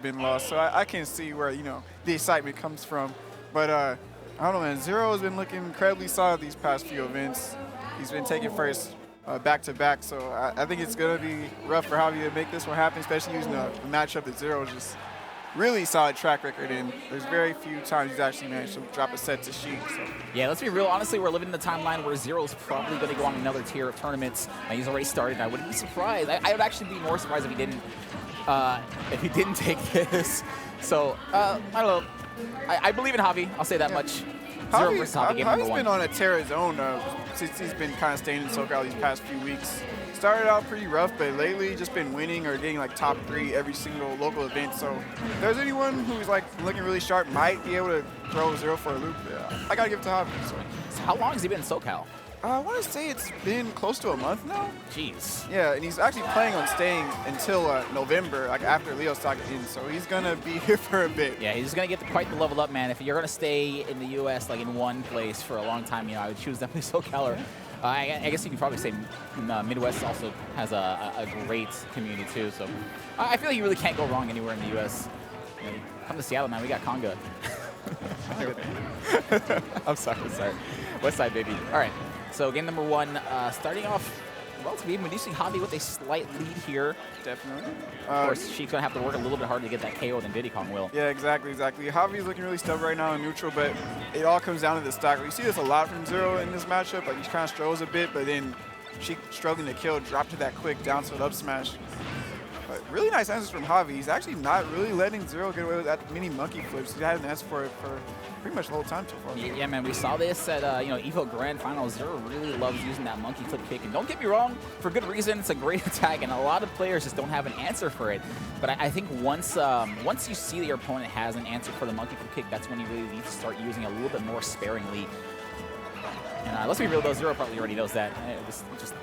been lost, so I can see where, you know, the excitement comes from. But I don't know, man. ZeRo has been looking incredibly solid these past few events. He's been taking first back-to-back, so I think it's going to be rough for Javi to make this one happen, especially using a matchup that ZeRo is just really solid track record in. There's very few times he's actually managed to drop a set to Sheik. So. Yeah, let's be real. Honestly, we're living in the timeline where ZeRo's probably going to go on another tier of tournaments. He's already started. I wouldn't be surprised. I would actually be more surprised if he didn't take this. So I don't know. I believe in Javi. I'll say that much. ZeRo versus Javi, game number Javi's one. been on a tear of his own since he's been kind of staying in SoCal these past few weeks. Started out pretty rough, but lately just been winning or getting like top 3 every single local event. So if there's anyone who's like looking really sharp, might be able to throw ZeRo for a loop, I gotta give it to Javi. So how long has he been in SoCal? I want to say it's been close to a month now. Jeez. Yeah, and he's actually planning on staying until November, like after Leo Saga ends. So he's gonna be here for a bit. Yeah, he's gonna get quite the level up, man. If you're gonna stay in the U.S. like in one place for a long time, you know, I would choose definitely SoCal. Or I guess you could probably say Midwest also has a great community too. So I feel like you really can't go wrong anywhere in the U.S. You know, come to Seattle, man. We got Conga. I'm sorry. West Side, baby. All right. So game number one, starting off relatively even, reducing Javi with a slight lead here. Definitely. Of course, Sheik's going to have to work a little bit harder to get that KO than Diddy Kong will. Yeah, exactly. Javi's looking really stubborn right now in neutral, but it all comes down to the stock. We see this a lot from ZeRo in this matchup. Like, he kind of struggles a bit, but then Sheik struggling to kill, drop to that quick down tilt up smash. But really nice answers from Javi. He's actually not really letting ZeRo get away with that many monkey flips. He had an answer for it for pretty much the whole time so far. Yeah, man, we saw this at Evo Grand Finals. ZeRo really loves using that monkey flip kick, and don't get me wrong, for good reason. It's a great attack, and a lot of players just don't have an answer for it. But I think once you see that your opponent has an answer for the monkey flip kick, that's when you really need to start using it a little bit more sparingly. And let's be real, though, ZeRo probably already knows that. Just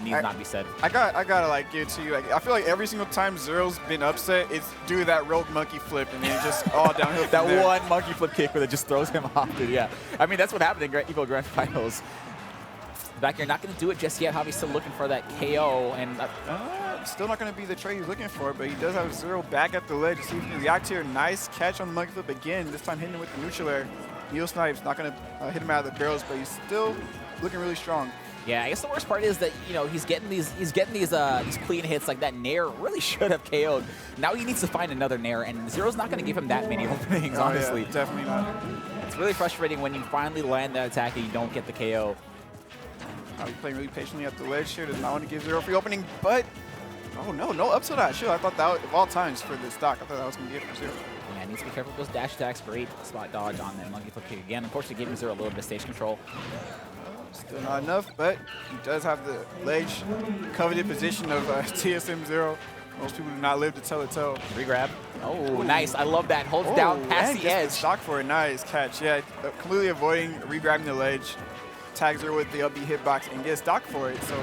needs not be said. I gotta like give it to you. Like, I feel like every single time ZeRo's been upset, it's due to that rogue monkey flip, and then just all downhill. That one monkey flip kick where it just throws him off. Dude, yeah, I mean that's what happened in Evo Grand Finals. Back here, not going to do it just yet. Javi's still looking for that KO, and still not going to be the trade he's looking for. But he does have ZeRo back at the ledge. See if he can react here. Nice catch on the monkey flip again. This time hitting him with the neutral air. Neo Snipe's not going to hit him out of the barrels, but he's still looking really strong. Yeah, I guess the worst part is that, you know, he's getting these clean hits like that nair really should have KO'd. Now he needs to find another nair, and ZeRo's not going to give him that many openings, honestly. Yeah, definitely not. It's really frustrating when you finally land that attack and you don't get the KO. He's playing really patiently at the ledge here. Does not want to give ZeRo free opening, but oh no, no up to that. Sure, I thought that was, of all times for the stock, I thought that was going to be it for ZeRo. Yeah, needs to be careful with those dash attacks. Great spot dodge on that monkey flip kick again. Unfortunately, giving ZeRo a little bit of stage control. Still not enough, but he does have the ledge coveted position of TSM ZeRo. Most people do not live to tell it tell. Regrab. Oh, nice. I love that. Holds down past the edge. Stock for a nice catch. Yeah, completely avoiding regrabbing the ledge. Tags her with the up B hitbox and gets stock for it. So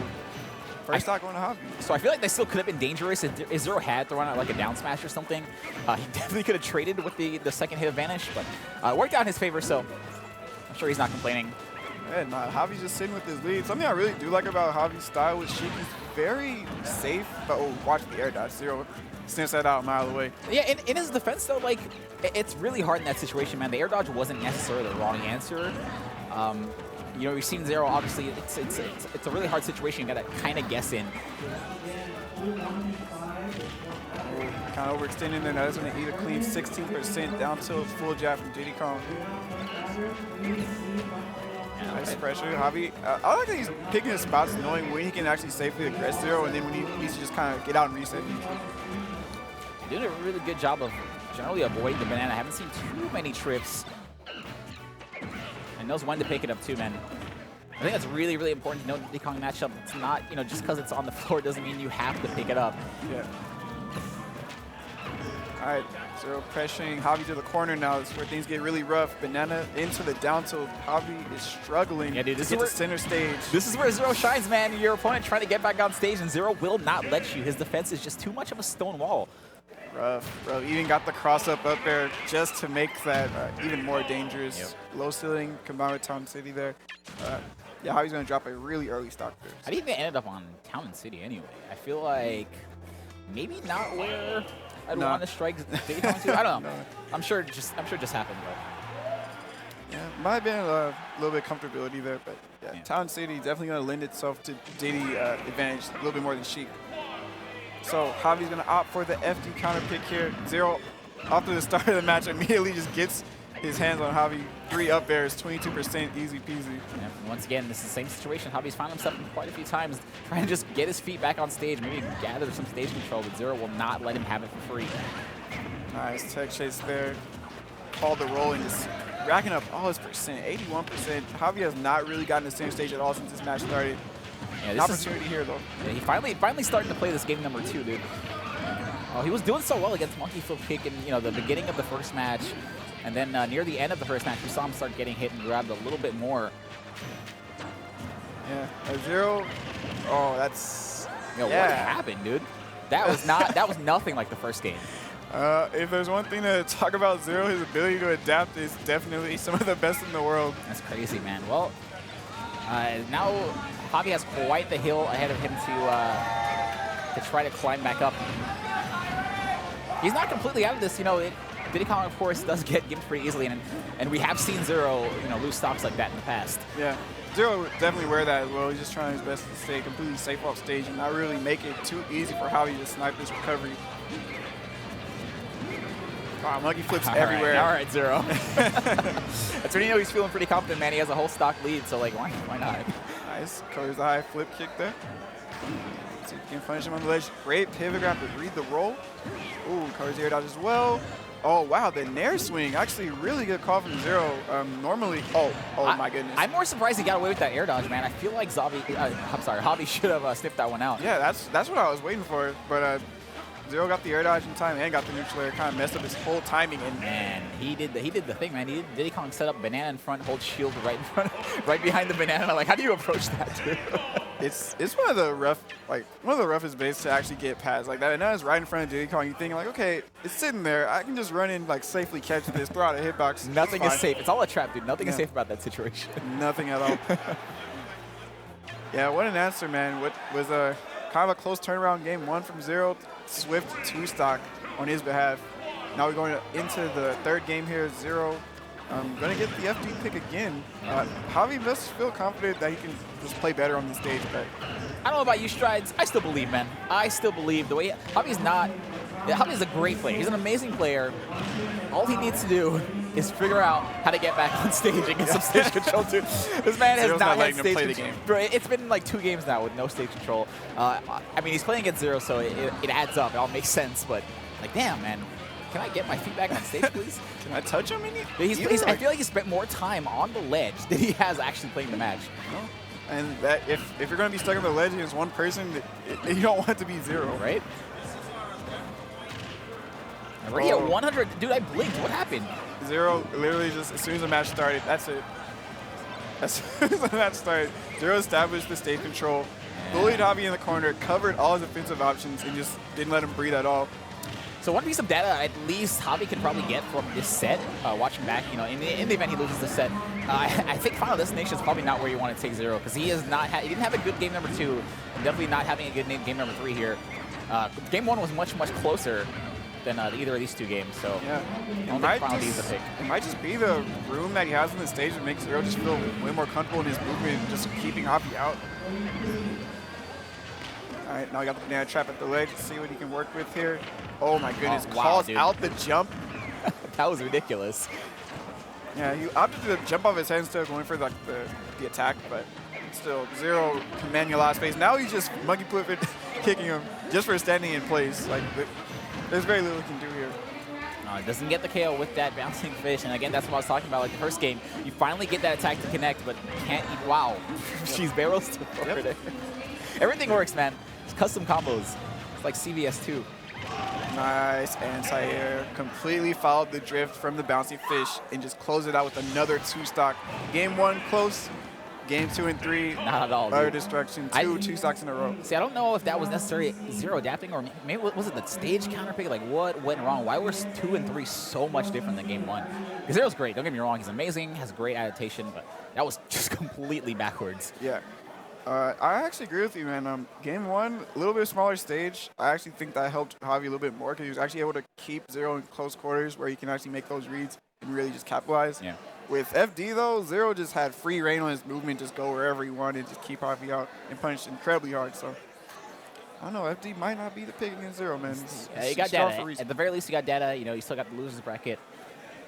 first stock going to Javi. So I feel like they still could have been dangerous if ZeRo had thrown out like a down smash or something. He definitely could have traded with the second hit advantage, but worked out in his favor, so I'm sure he's not complaining. Yeah, Javi's just sitting with his lead. Something I really do like about Javi's style with Sheik, he's very safe, but watch the air dodge. ZeRo sniffs that out a mile away. Yeah, in his defense, though, like, it's really hard in that situation, man. The air dodge wasn't necessarily the wrong answer. You know, we've seen ZeRo, obviously, it's a really hard situation you got to kind of guess in. Kind of overextending there. Now that's going to eat a clean 16% down tilt full jab from Diddy Kong. Nice pressure. Javi, I like that he's picking his spots, knowing when he can actually safely aggress ZeRo, and then when he needs to just kind of get out and reset. He did a really good job of generally avoiding the banana. I haven't seen too many trips. And knows when to pick it up too, man. I think that's really, really important to know the Kong matchup. It's not, you know, just because it's on the floor doesn't mean you have to pick it up. Yeah. All right, ZeRo pressuring Javi to the corner now. This is where things get really rough. Banana into the down tilt. Javi is struggling to get to center stage. This is where ZeRo shines, man. Your opponent trying to get back on stage, and ZeRo will not let you. His defense is just too much of a stone wall. Rough, bro. Even got the cross-up up there just to make that even more dangerous. Yep. Low ceiling combined with Town City there. Yeah, Javi's going to drop a really early stock there. How do you think they ended up on Town and City anyway? I feel like maybe not where I'd No. want to strike Diddy Kong too. I don't know. No. I'm sure it just happened, but Yeah, might have been a little bit of comfortability there, but yeah, Yeah. Town City definitely going to lend itself to Diddy advantage a little bit more than Sheik. So Javi's going to opt for the FD counter pick here. ZeRo, after the start of the match, immediately just gets his hands on Javi. 3 up airs, 22%, easy peasy. and once again, this is the same situation. Javi's found himself in quite a few times trying to just get his feet back on stage, maybe gather some stage control, but ZeRo will not let him have it for free. Nice tech chase there. Called the roll and just racking up all his percent, 81%. Javi has not really gotten the same stage at all since this match started. Yeah, An this opportunity here, though. Yeah, he finally starting to play this game number 2, dude. Oh, he was doing so well against Monkey Flip Kick in the beginning of the first match, and then near the end of the first match, we saw him start getting hit and grabbed a little bit more. Yeah, ZeRo. Oh, that's. Yo, yeah. what happened, dude? That was not. That was nothing like the first game. If there's one thing to talk about ZeRo, his ability to adapt is definitely some of the best in the world. That's crazy, man. Well, now Javi has quite the hill ahead of him to try to climb back up. He's not completely out of this, Diddy Kong, of course, does get games pretty easily, and we have seen ZeRo, lose stocks like that in the past. Yeah, ZeRo would definitely wear that as well. He's just trying his best to stay completely safe off stage and not really make it too easy for Javi to snipe this recovery. Wow, monkey flips everywhere. All right, ZeRo. That's when he's feeling pretty confident, man. He has a whole stock lead, so like, why not? Nice, covers the high flip kick there. See if he can punish him on the ledge. Great pivot grab to read the roll. Ooh, covers the air dodge as well. Oh, wow, the nair swing. Actually, really good call from ZeRo. Normally, oh my goodness. I'm more surprised he got away with that air dodge, man. I feel like Javi should have sniffed that one out. Yeah, that's what I was waiting for. But ZeRo got the air dodge in time and got the neutral air. Kind of messed up his whole timing. And man, he did the thing, man. Diddy Kong set up banana in front, hold shield right in front, right behind the banana. Like, how do you approach that, dude? It's one of the roughest baits to actually get past. Like that banana's right in front of Diddy Kong. You think like, okay, it's sitting there. I can just run in, like safely catch this, throw out a hitbox. Nothing is safe. It's all a trap, dude. Nothing is safe about that situation. Nothing at all. Yeah, what an answer, man. What was a kind of a close turnaround game 1 from ZeRo. Swift 2-stock on his behalf. Now we're going into the third game here. ZeRo going to get the FD pick again. Javi must feel confident that he can just play better on the stage. But I don't know about you, Strides. I still believe, man. I still believe the way Javi's a great player. He's an amazing player. All he needs to do is figure out how to get back on stage and get some stage control too. This man has not had stage control. Bro, it's been like 2 games now with no stage control. I mean, he's playing against ZeRo, so it adds up. It all makes sense. But like, damn, man. Can I get my feet back on stage, please? Can I touch him? I feel like he spent more time on the ledge than he has actually playing the match. And that if you're going to be stuck on the ledge against one person, you don't want it to be ZeRo. Right? Already at 100. Dude, I blinked. What happened? ZeRo literally just, as soon as the match started, that's it. As soon as the match started, ZeRo established the stage control, bullied Javi in the corner, covered all his offensive options, and just didn't let him breathe at all. So one piece of data at least Javi can probably get from this set, watching back, in the event he loses the set, I think Final Destination is probably not where you want to take ZeRo, because he didn't have a good game number 2, and definitely not having a good game number 3 here. Game 1 was much closer than either of these 2 games, so yeah. I don't think Final D is the pick. It might just be the room that he has on the stage that makes ZeRo just feel way more comfortable in his movement and just keeping Javi out. All right, now we got the banana trap at the ledge. Let's see what he can work with here. Oh my goodness, calls out the jump. That was ridiculous. Yeah, he opted to jump off his head instead of going for the attack, but still, ZeRo commanding a lot of space. Now he's just monkey flipping, kicking him just for standing in place. Like, there's very little he can do here. Doesn't get the KO with that bouncing fish, and again, that's what I was talking about. Like the first game, you finally get that attack to connect, but can't eat. Wow, she's barrels to over there. Everything works, man. It's custom combos. It's like CVS 2. Nice, and Sayer completely followed the drift from the bouncing fish and just closed it out with another 2-stock. Game 1 close. Game 2 and 3. Not at all. Utter destruction. Two stocks in a row. See, I don't know if that was necessarily ZeRo adapting, or maybe was it the stage counter pick? Like, what went wrong? Why were 2 and 3 so much different than game 1? Because ZeRo's great. Don't get me wrong. He's amazing. Has great adaptation, but that was just completely backwards. Yeah. I actually agree with you, man. Game one, a little bit smaller stage. I actually think that helped Javi a little bit more because he was actually able to keep ZeRo in close quarters where he can actually make those reads and really just capitalize. Yeah. With FD, though, ZeRo just had free reign on his movement, just go wherever he wanted, just keep Javi out and punish incredibly hard. So, I don't know, FD might not be the pick against ZeRo, man. Yeah, you got data. At the very least, you got data. You know, you still got the losers bracket.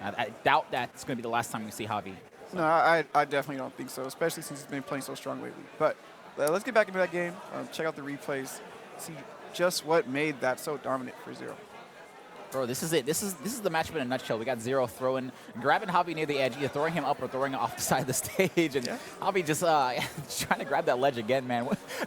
I doubt that's going to be the last time we see Javi. So. No, I definitely don't think so, especially since he's been playing so strong lately. But let's get back into that game. Check out the replays. See just what made that so dominant for ZeRo. Bro, this is it. This is the matchup in a nutshell. We got ZeRo grabbing Javi near the edge, either throwing him up or throwing him off the side of the stage. And Javi just trying to grab that ledge again, man.